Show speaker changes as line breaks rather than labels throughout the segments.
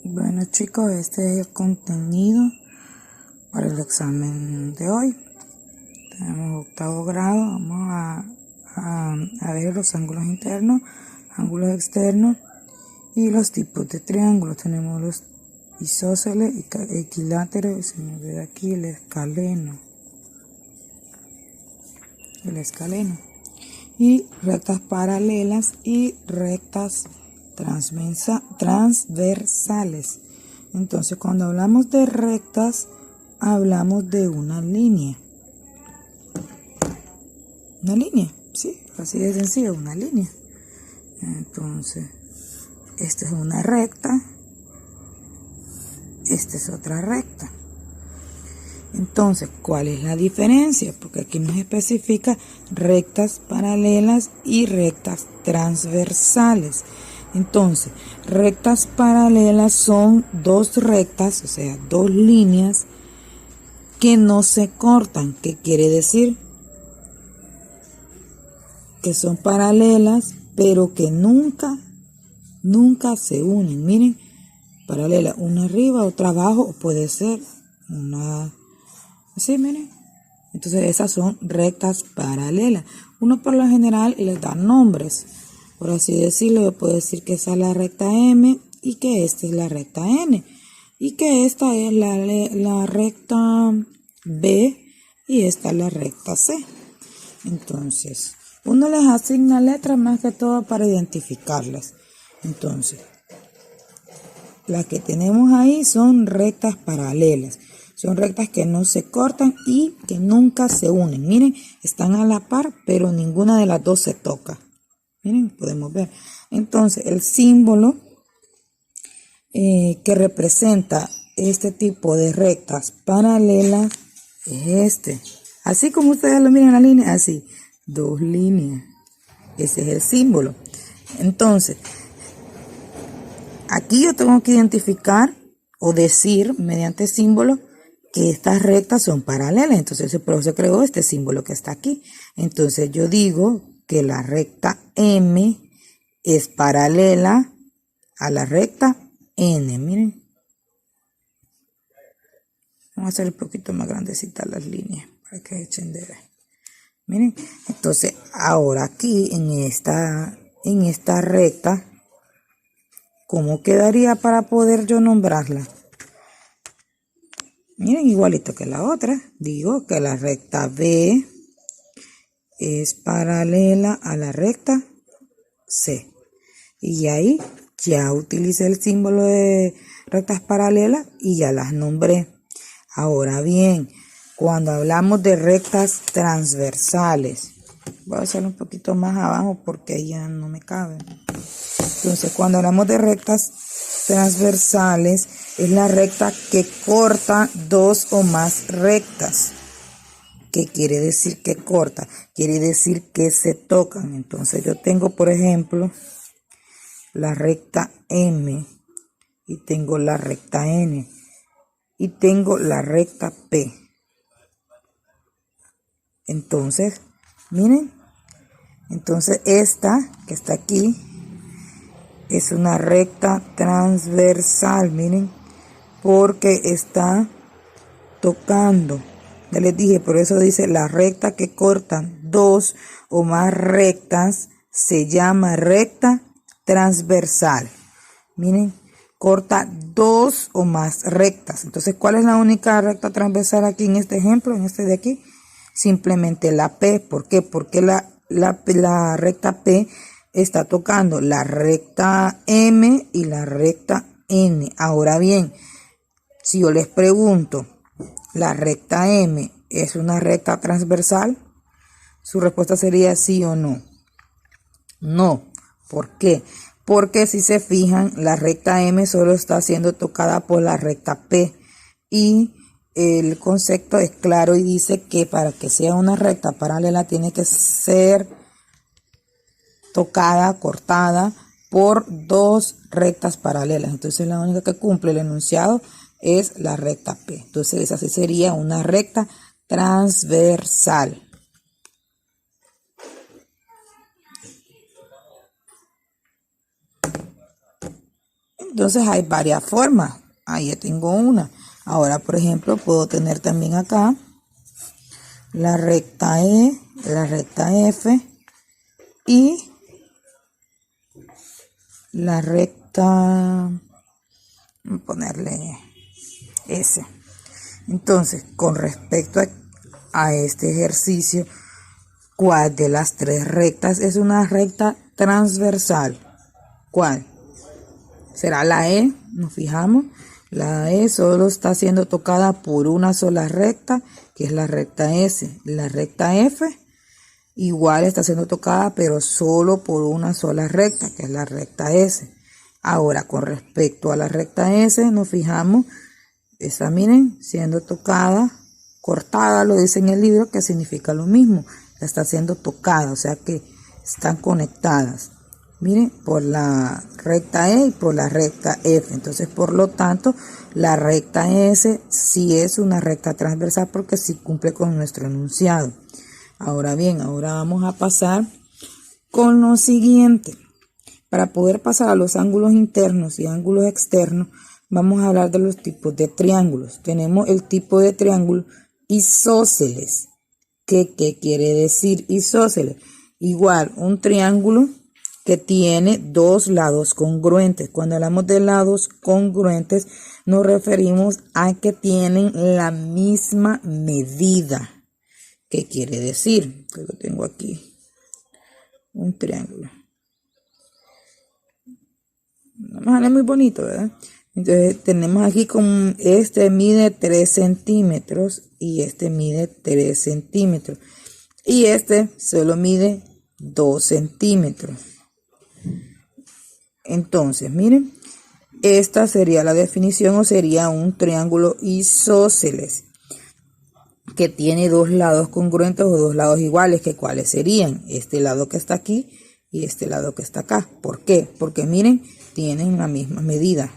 Bueno chicos, este es el contenido para el examen de hoy. Tenemos octavo grado, vamos a ver los ángulos internos, ángulos externos y los tipos de triángulos. Tenemos los isósceles, equiláteros, y se me ve aquí el escaleno. Y rectas paralelas y rectas transversales. Entonces, cuando hablamos de rectas, hablamos de una línea. Una línea, sí, así de sencillo, una línea. Entonces, esta es una recta, esta es otra recta. Entonces, ¿cuál es la diferencia? Porque aquí nos especifica rectas paralelas y rectas transversales. Entonces, rectas paralelas son dos rectas, o sea, dos líneas que no se cortan. ¿Qué quiere decir? Que son paralelas, pero que nunca se unen. Miren, paralela, una arriba, otra abajo, o puede ser una así, miren. Entonces esas son rectas paralelas. Uno por lo general les da nombres. Por así decirlo, yo puedo decir que esa es la recta M y que esta es la recta N. Y que esta es la recta B y esta es la recta C. Entonces, uno les asigna letras más que todo para identificarlas. Entonces, las que tenemos ahí son rectas paralelas. Son rectas que no se cortan y que nunca se unen. Miren, están a la par, pero ninguna de las dos se toca. Miren, podemos ver. Entonces, el símbolo que representa este tipo de rectas paralelas es este. Así como ustedes lo miran en la línea, así. Dos líneas. Ese es el símbolo. Entonces, aquí yo tengo que identificar o decir mediante símbolo que estas rectas son paralelas. Entonces, por eso se creó este símbolo que está aquí. Entonces, yo digo que la recta M es paralela a la recta N. Miren. Vamos a hacer un poquito más grandecitas las líneas para que echen de ver. Miren. Entonces, ahora aquí en esta recta, ¿cómo quedaría para poder yo nombrarla? Miren, igualito que la otra. Digo que la recta B es paralela a la recta C. Y ahí ya utilicé el símbolo de rectas paralelas y ya las nombré. Ahora bien, cuando hablamos de rectas transversales, voy a hacerlo un poquito más abajo porque ahí ya no me cabe. Entonces, cuando hablamos de rectas transversales, es la recta que corta dos o más rectas. ¿Qué quiere decir que corta? Quiere decir que se tocan. Entonces, yo tengo, por ejemplo, la recta M y tengo la recta N y tengo la recta P. Entonces, miren, entonces esta que está aquí es una recta transversal, miren, porque está tocando. Ya les dije, por eso dice la recta que cortan dos o más rectas se llama recta transversal. Miren, corta dos o más rectas. Entonces, ¿cuál es la única recta transversal aquí en este ejemplo, en este de aquí? Simplemente la P. ¿Por qué? Porque la recta P está tocando la recta M y la recta N. Ahora bien, si yo les pregunto, ¿la recta M es una recta transversal? Su respuesta sería sí o no. No. ¿Por qué? Porque si se fijan, la recta M solo está siendo tocada por la recta P. Y el concepto es claro y dice que para que sea una recta paralela tiene que ser tocada, cortada por dos rectas paralelas. Entonces la única que cumple el enunciado es la recta P. Entonces esa sí sería una recta transversal. Entonces hay varias formas. Ahí ya tengo una. Ahora, por ejemplo, puedo tener también acá la recta E, la recta F y la recta, vamos a ponerle S. Entonces, con respecto a este ejercicio, ¿cuál de las tres rectas es una recta transversal? ¿Cuál? ¿Será la E? Nos fijamos. La E solo está siendo tocada por una sola recta, que es la recta S. La recta F igual está siendo tocada, pero solo por una sola recta, que es la recta S. Ahora, con respecto a la recta S, nos fijamos, esa miren, siendo tocada, cortada, lo dice en el libro, que significa lo mismo. Está siendo tocada, o sea que están conectadas. Miren, por la recta E y por la recta F. Entonces, por lo tanto, la recta S sí es una recta transversal porque sí cumple con nuestro enunciado. Ahora bien, ahora vamos a pasar con lo siguiente. Para poder pasar a los ángulos internos y ángulos externos, vamos a hablar de los tipos de triángulos. Tenemos el tipo de triángulo isósceles. ¿Qué quiere decir isósceles? Igual, un triángulo que tiene dos lados congruentes. Cuando hablamos de lados congruentes, nos referimos a que tienen la misma medida. ¿Qué quiere decir? Yo tengo aquí un triángulo. No me sale muy bonito, ¿verdad? Entonces tenemos aquí como este mide 3 centímetros y este mide 3 centímetros. Y este solo mide 2 centímetros. Entonces, miren, esta sería la definición o sería un triángulo isósceles que tiene dos lados congruentes o dos lados iguales, que cuáles serían este lado que está aquí y este lado que está acá. ¿Por qué? Porque miren, tienen la misma medida.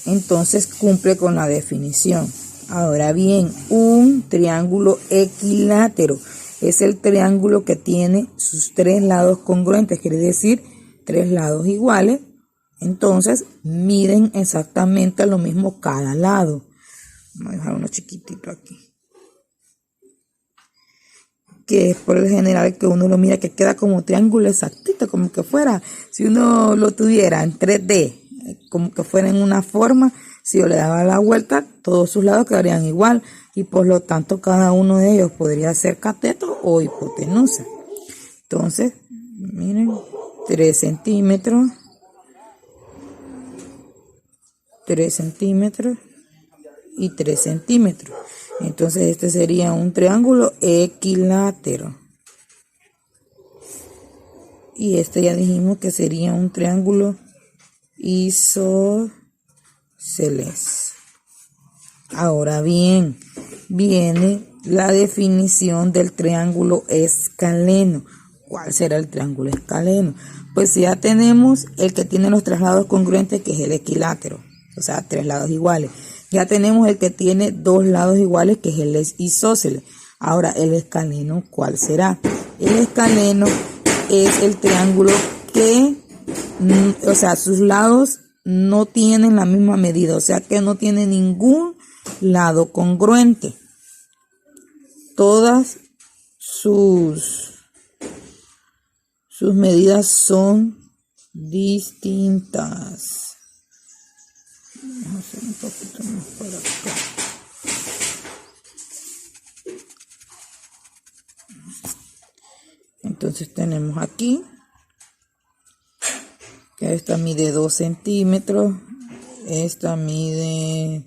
Entonces cumple con la definición. Ahora bien, un triángulo equilátero es el triángulo que tiene sus tres lados congruentes, quiere decir tres lados iguales. Entonces miden exactamente lo mismo cada lado. Vamos a dejar uno chiquitito aquí, que es por el general que uno lo mira que queda como triángulo exactito, como que fuera, si uno lo tuviera en 3D, como que fuera en una forma, si yo le daba la vuelta, todos sus lados quedarían igual y por lo tanto cada uno de ellos podría ser cateto o hipotenusa. Entonces, miren, 3 centímetros, 3 centímetros y 3 centímetros. Entonces este sería un triángulo equilátero. Y este ya dijimos que sería un triángulo isósceles. Ahora bien, viene la definición del triángulo escaleno. ¿Cuál será el triángulo escaleno? Pues ya tenemos el que tiene los tres lados congruentes, que es el equilátero, o sea, tres lados iguales. Ya tenemos el que tiene dos lados iguales, que es el isósceles. Ahora, el escaleno, ¿cuál será? El escaleno es el triángulo que, o sea, sus lados no tienen la misma medida, o sea que no tiene ningún lado congruente. Todas sus medidas son distintas. Vamos a hacer un poquito más por acá. Entonces tenemos aquí que esta mide 2 centímetros, esta mide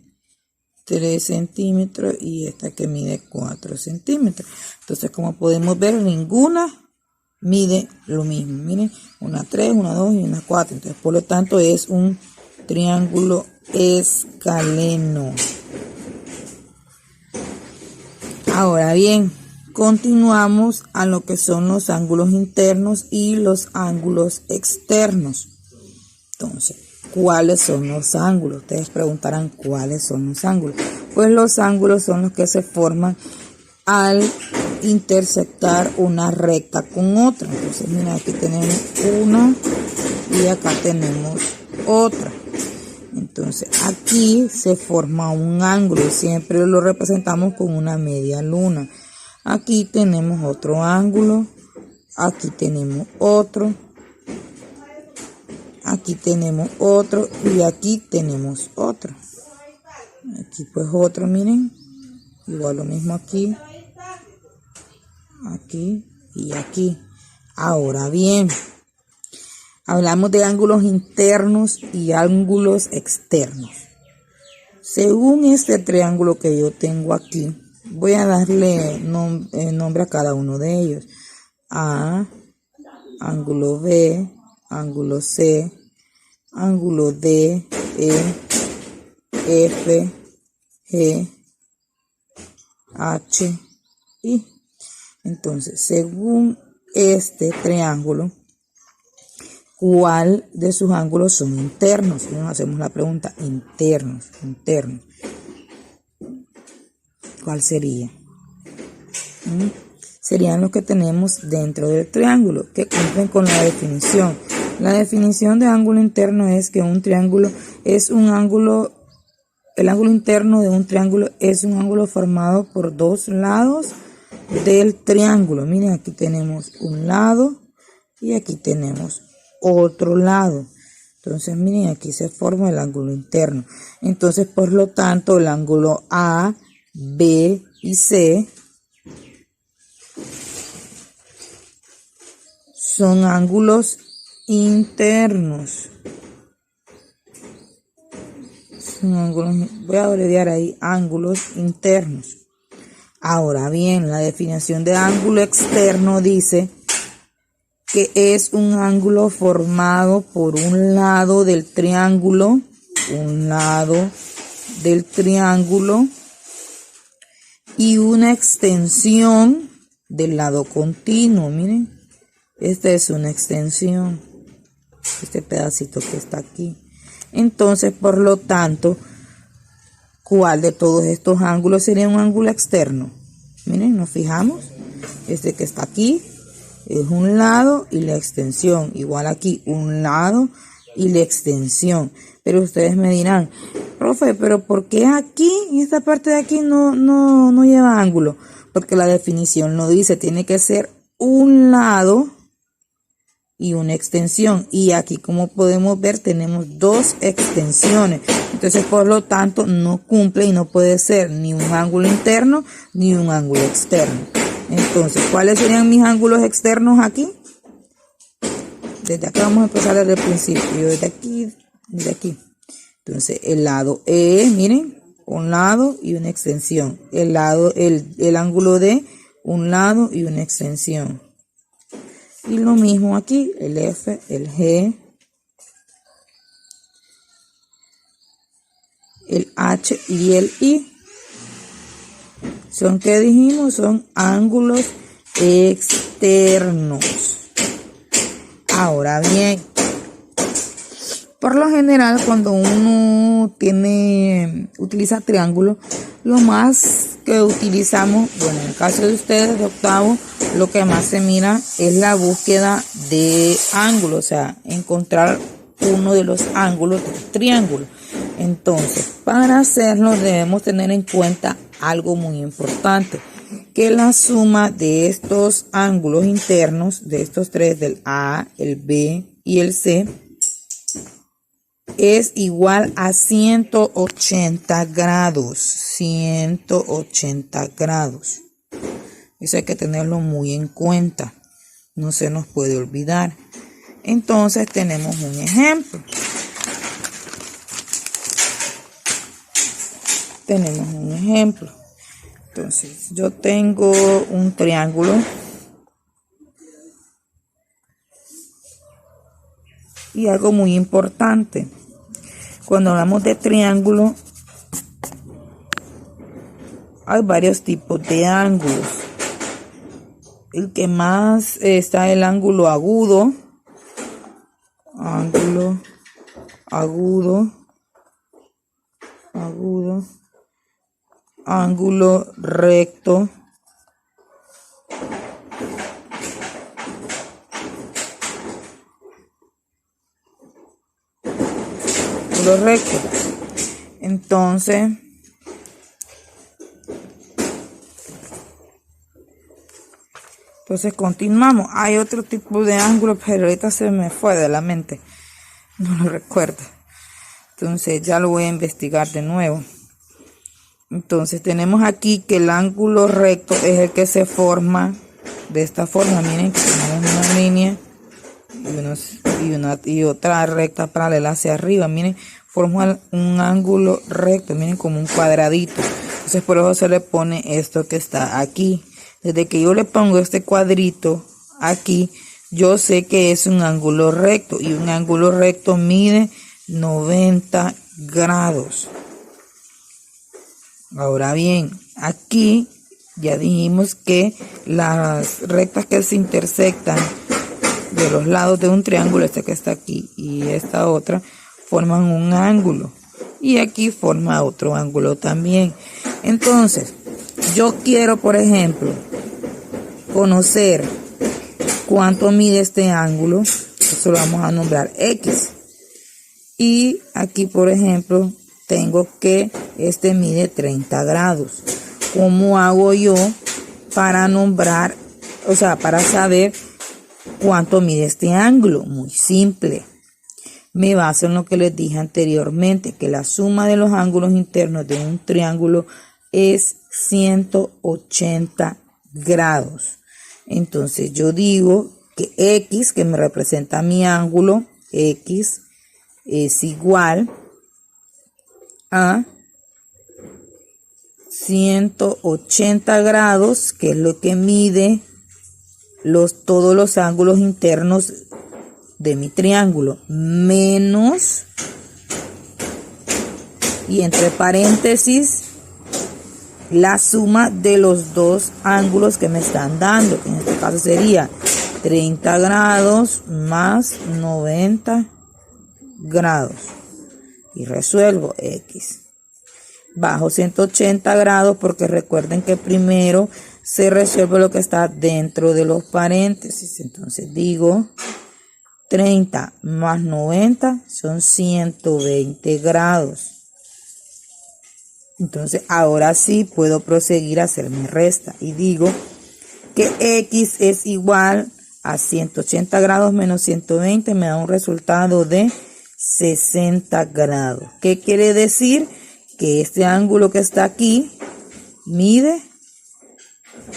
3 centímetros y esta que mide 4 centímetros. Entonces, como podemos ver, ninguna mide lo mismo. Miren, una 3, una 2 y una 4. Entonces, por lo tanto, es un triángulo escaleno. Ahora bien, continuamos a lo que son los ángulos internos y los ángulos externos. Entonces, ¿cuáles son los ángulos? Ustedes preguntarán, ¿cuáles son los ángulos? Pues los ángulos son los que se forman al intersectar una recta con otra. Entonces, mira, aquí tenemos una y acá tenemos otra. Entonces aquí se forma un ángulo, siempre lo representamos con una media luna. Aquí tenemos otro ángulo, aquí tenemos otro, aquí tenemos otro y aquí tenemos otro. Aquí pues otro, miren, igual lo mismo aquí, aquí y aquí. Ahora bien, hablamos de ángulos internos y ángulos externos. Según este triángulo que yo tengo aquí, voy a darle nombre a cada uno de ellos. A, ángulo B, ángulo C, ángulo D, E, F, G, H, I. Entonces, según este triángulo, ¿cuál de sus ángulos son internos? Nos hacemos la pregunta, internos. ¿Cuál sería? Serían los que tenemos dentro del triángulo, que cumplen con la definición. La definición de ángulo interno es que un triángulo es un ángulo, el ángulo interno de un triángulo es un ángulo formado por dos lados del triángulo. Miren, aquí tenemos un lado y aquí tenemos otro lado. Entonces, miren, aquí se forma el ángulo interno. Entonces, por lo tanto, el ángulo A, B y C son ángulos internos. Son ángulos, voy a abreviar ahí, ángulos internos. Ahora bien, la definición de ángulo externo dice que es un ángulo formado por un lado del triángulo, y una extensión del lado continuo. Miren, esta es una extensión, este pedacito que está aquí. Entonces, por lo tanto, ¿cuál de todos estos ángulos sería un ángulo externo? Miren, nos fijamos, este que está aquí es un lado y la extensión, igual aquí un lado y la extensión. Pero ustedes me dirán, profe, pero ¿por qué aquí, en esta parte de aquí no lleva ángulo? Porque la definición lo dice, tiene que ser un lado y una extensión, y aquí, como podemos ver, tenemos dos extensiones. Entonces, por lo tanto, no cumple y no puede ser ni un ángulo interno ni un ángulo externo. Entonces, ¿cuáles serían mis ángulos externos aquí? Desde acá vamos a empezar desde el principio, desde aquí. Entonces, el lado E, miren, un lado y una extensión. El ángulo D, un lado y una extensión. Y lo mismo aquí, el F, el G, el H y el I. ¿Son qué dijimos? Son ángulos externos. Ahora bien, por lo general cuando uno utiliza triángulo, lo más que utilizamos, bueno, en el caso de ustedes de octavo, lo que más se mira es la búsqueda de ángulos, o sea, encontrar uno de los ángulos del triángulo. Entonces, para hacerlo debemos tener en cuenta algo muy importante, que la suma de estos ángulos internos, de estos tres, del A, el B y el C, es igual a 180 grados. 180 grados. Eso hay que tenerlo muy en cuenta. No se nos puede olvidar. Entonces tenemos un ejemplo. Entonces yo tengo un triángulo. Y algo muy importante. Cuando hablamos de triángulo, hay varios tipos de ángulos. El que más está el ángulo agudo, ángulo recto, ángulo recto. Entonces, continuamos. Hay otro tipo de ángulo, pero ahorita se me fue de la mente. No lo recuerdo. Entonces ya lo voy a investigar de nuevo. Entonces tenemos aquí que el ángulo recto es el que se forma de esta forma. Miren que tenemos una línea y otra recta paralela hacia arriba. Miren, forma un ángulo recto. Miren, como un cuadradito. Entonces por eso se le pone esto que está aquí. Desde que yo le pongo este cuadrito aquí, yo sé que es un ángulo recto. Y un ángulo recto mide 90 grados. Ahora bien, aquí ya dijimos que las rectas que se intersectan de los lados de un triángulo, este que está aquí y esta otra, forman un ángulo. Y aquí forma otro ángulo también. Entonces, yo quiero, por ejemplo, conocer cuánto mide este ángulo. Eso lo vamos a nombrar X. Y aquí, por ejemplo, tengo que este mide 30 grados. ¿Cómo hago yo para nombrar, para saber cuánto mide este ángulo? Muy simple. Me baso en lo que les dije anteriormente, que la suma de los ángulos internos de un triángulo es 180 grados. Entonces yo digo que X, que me representa mi ángulo, X es igual a 180 grados, que es lo que mide todos los ángulos internos de mi triángulo, menos, y entre paréntesis, la suma de los dos ángulos que me están dando, que en este caso sería 30 grados más 90 grados. Y resuelvo X. Bajo 180 grados porque recuerden que primero se resuelve lo que está dentro de los paréntesis. Entonces digo 30 más 90 son 120 grados. Entonces ahora sí puedo proseguir a hacer mi resta. Y digo que X es igual a 180 grados menos 120. Me da un resultado de 60 grados. ¿Qué quiere decir? Que este ángulo que está aquí mide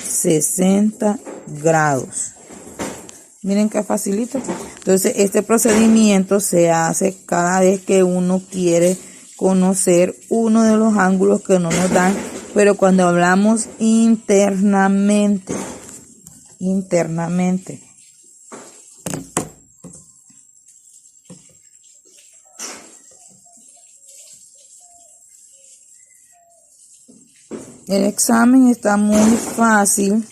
60 grados. Miren qué facilito. Entonces este procedimiento se hace cada vez que uno quiere conocer uno de los ángulos que no nos dan, pero cuando hablamos internamente. El examen está muy fácil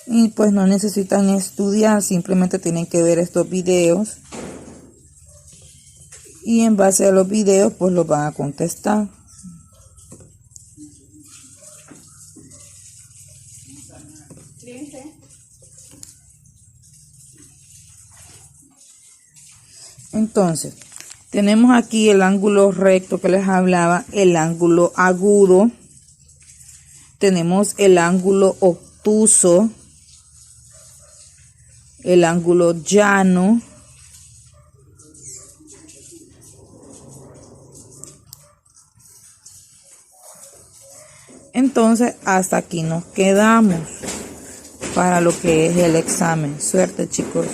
y pues no necesitan estudiar, simplemente tienen que ver estos videos y en base a los videos pues los van a contestar. Entonces, tenemos aquí el ángulo recto que les hablaba, el ángulo agudo. Tenemos el ángulo obtuso, el ángulo llano, entonces hasta aquí nos quedamos para lo que es el examen. Suerte, chicos.